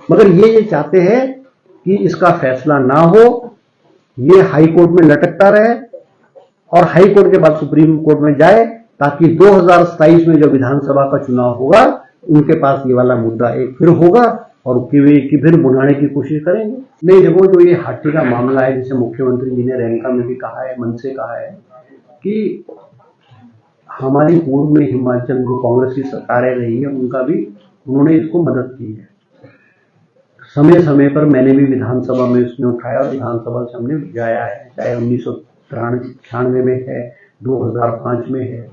मगर ये चाहते हैं कि इसका फैसला ना हो, ये हाई कोर्ट में लटकता रहे और हाई कोर्ट के बाद सुप्रीम कोर्ट में जाए, ताकि 2027 में जो विधानसभा का चुनाव होगा उनके पास ये वाला मुद्दा एक फिर होगा और की फिर बुलाने की कोशिश करेंगे। नहीं देखो, जो ये हाथी का मामला है, जैसे मुख्यमंत्री जी ने रैंका में भी कहा है, मन से कहा है कि हमारी पूर्व में हिमाचल जो कांग्रेस की सरकारें रही है उनका भी उन्होंने इसको मदद की है। समय समय पर मैंने भी विधानसभा में इसमें उठाया और विधानसभा से हमने जाया है, चाहे 1993 में है, 2005 में है,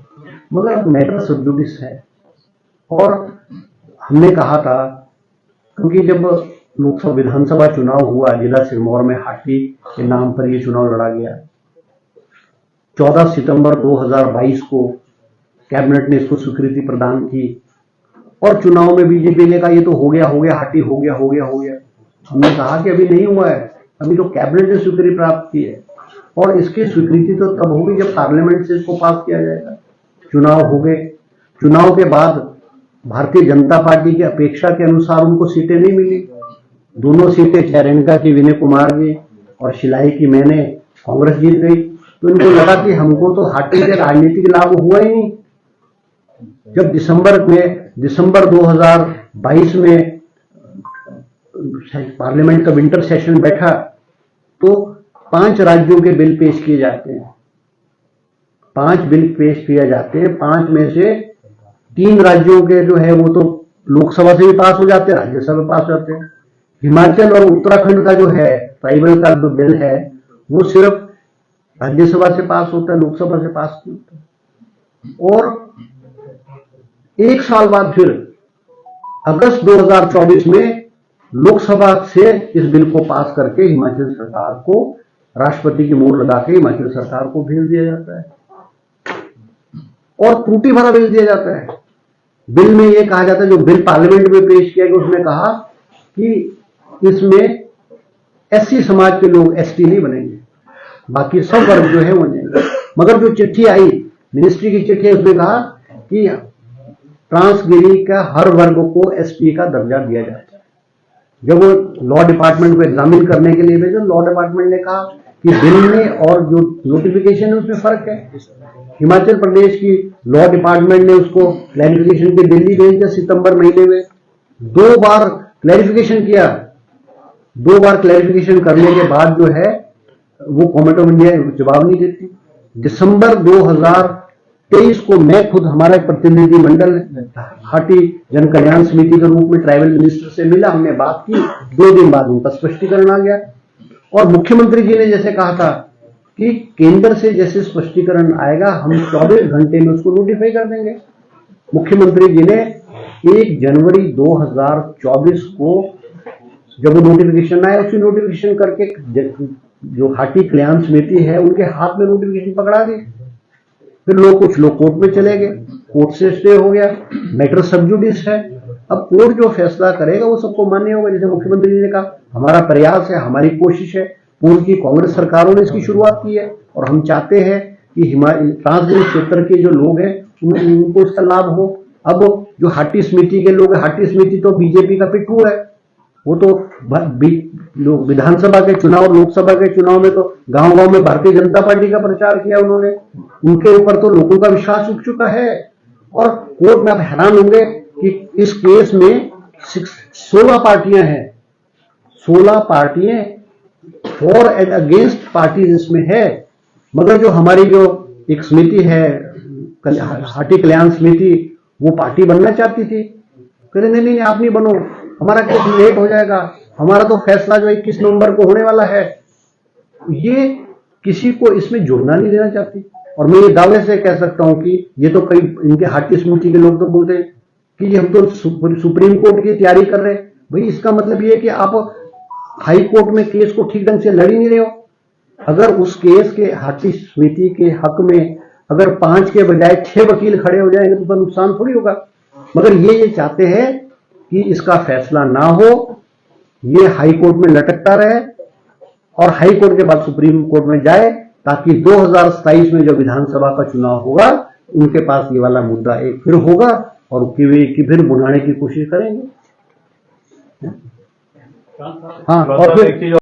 मगर मैटर सब जुडिस है। और हमने कहा था, क्योंकि जब लोकसभा विधानसभा चुनाव हुआ, जिला सिरमौर में हाथी के नाम पर ये चुनाव लड़ा गया, 14 सितंबर 2022 को कैबिनेट ने इसको स्वीकृति प्रदान की और चुनाव में बीजेपी ने कहा ये तो हो गया हाथी हो गया। हमने कहा कि अभी नहीं हुआ है, अभी तो कैबिनेट ने स्वीकृति प्राप्त की है और इसकी स्वीकृति तो तब होगी जब पार्लियामेंट से इसको पास किया जाएगा। चुनाव हो गए, चुनाव के बाद भारतीय जनता पार्टी की अपेक्षा के अनुसार उनको सीटें नहीं मिली। दोनों सीटें चैरेंका की विनय कुमार जी और शिलाई की मैंने, कांग्रेस जीत गई। तो इनको लगा कि हमको तो हाथी से राजनीतिक लाभ हुआ ही नहीं। जब दिसंबर 2022 में पार्लियामेंट का विंटर सेशन बैठा तो 5 राज्यों के बिल पेश किए जाते हैं, 5 बिल पेश किए जाते हैं। 5 में से 3 राज्यों के जो है वो तो लोकसभा से भी पास हो जाते हैं, राज्यसभा में पास हो जाते हैं। हिमाचल और उत्तराखंड का जो है ट्राइबल का जो बिल है वो सिर्फ राज्यसभा से पास होता है, लोकसभा से पास नहीं होता। और 1 साल बाद फिर अगस्त 2024 में लोकसभा से इस बिल को पास करके हिमाचल सरकार को, राष्ट्रपति की मोहर लगा के हिमाचल सरकार को भेज दिया जाता है और त्रुटि भरा भेज दिया जाता है। बिल में यह कहा जाता है, जो बिल पार्लियामेंट में पेश किया गया उसमें कहा कि इसमें एससी समाज के लोग एसटी नहीं बनेंगे, बाकी सब वर्ग जो है वो नहीं। मगर जो चिट्ठी आई, मिनिस्ट्री की चिट्ठी, उसमें कहा कि ट्रांसगिरी का हर वर्ग को एसटी का दर्जा दिया जाता है। जब वो लॉ डिपार्टमेंट को एग्जामिन करने के लिए भेजा, लॉ डिपार्टमेंट ने कहा कि बिल में और जो नोटिफिकेशन है उसमें फर्क है। हिमाचल प्रदेश की लॉ डिपार्टमेंट ने उसको क्लैरिफिकेशन के दिल्ली भेज दिया सितंबर महीने में। 2 बार क्लैरिफिकेशन किया, 2 बार क्लैरिफिकेशन करने के बाद जो है वो गवर्नमेंट ऑफ इंडिया जवाब नहीं देती। दिसंबर 2023 को मैं खुद, हमारा एक प्रतिनिधि मंडल हाटी जन कल्याण समिति के रूप में ट्राइबल मिनिस्टर से मिला, हमने बात की। 2 दिन बाद उनका स्पष्टीकरण आ गया और मुख्यमंत्री जी ने जैसे कहा था कि केंद्र से जैसे स्पष्टीकरण आएगा हम 24 घंटे में उसको नोटिफाई कर देंगे। मुख्यमंत्री जी ने 1 जनवरी 2024 को जब वो नोटिफिकेशन आया, उसी नोटिफिकेशन करके जो हाटी कल्याण समिति है उनके हाथ में नोटिफिकेशन पकड़ा दी। फिर कुछ लोग कोर्ट में चले गए, कोर्ट से स्टे हो गया, मैटर सब जुडिस है। अब कोर्ट जो फैसला करेगा वो सबको मान्य होगा। जैसे मुख्यमंत्री जी ने कहा, हमारा प्रयास है, हमारी कोशिश है, पूर्व की कांग्रेस सरकारों ने इसकी शुरुआत की है और हम चाहते हैं कि ट्रांसगिरी क्षेत्र के जो लोग हैं उनको इसका लाभ हो। अब जो हाटी समिति के लोग हैं, हाटी समिति तो बीजेपी का पिट्ठू है, वो तो विधानसभा के चुनाव और लोकसभा के चुनाव में तो गांव-गांव में भारतीय जनता पार्टी का प्रचार किया उन्होंने। उनके ऊपर तो लोगों का विश्वास उठ चुका है और कोर्ट में आप हैरान होंगे कि इस केस में 16 पार्टियां हैं, 16 पार्टियां फॉर एंड अगेंस्ट पार्टीज इसमें है। मगर जो हमारी जो एक समिति है हाटी कल्याण समिति, वो पार्टी बनना चाहती थी। कह नहीं आप नहीं बनो, हमारा केस लेट हो जाएगा, हमारा तो फैसला जो 21 नवंबर को होने वाला है। ये किसी को इसमें जुड़ना नहीं देना चाहती। और मैं ये दावे से कह सकता हूं कि ये तो कई इनके हाटी समिति के लोग तो बोलते हैं कि हम तो सुप्रीम कोर्ट की तैयारी कर रहे हैं। भाई इसका मतलब ये है कि आप हाई कोर्ट में केस को ठीक ढंग से लड़ ही नहीं रहे हो। अगर उस केस के हाटी समिति के हक में अगर 5 के बजाय 6 वकील खड़े हो जाएंगे तो उसका नुकसान थोड़ी होगा। मगर ये चाहते हैं कि इसका फैसला ना हो, ये हाई कोर्ट में लटकता रहे और हाई कोर्ट के बाद सुप्रीम कोर्ट में जाए, ताकि 2027 में जो विधानसभा का चुनाव होगा उनके पास ये वाला मुद्दा एक फिर होगा और फिर बुलाने की कोशिश करेंगे। हाँ, और फिर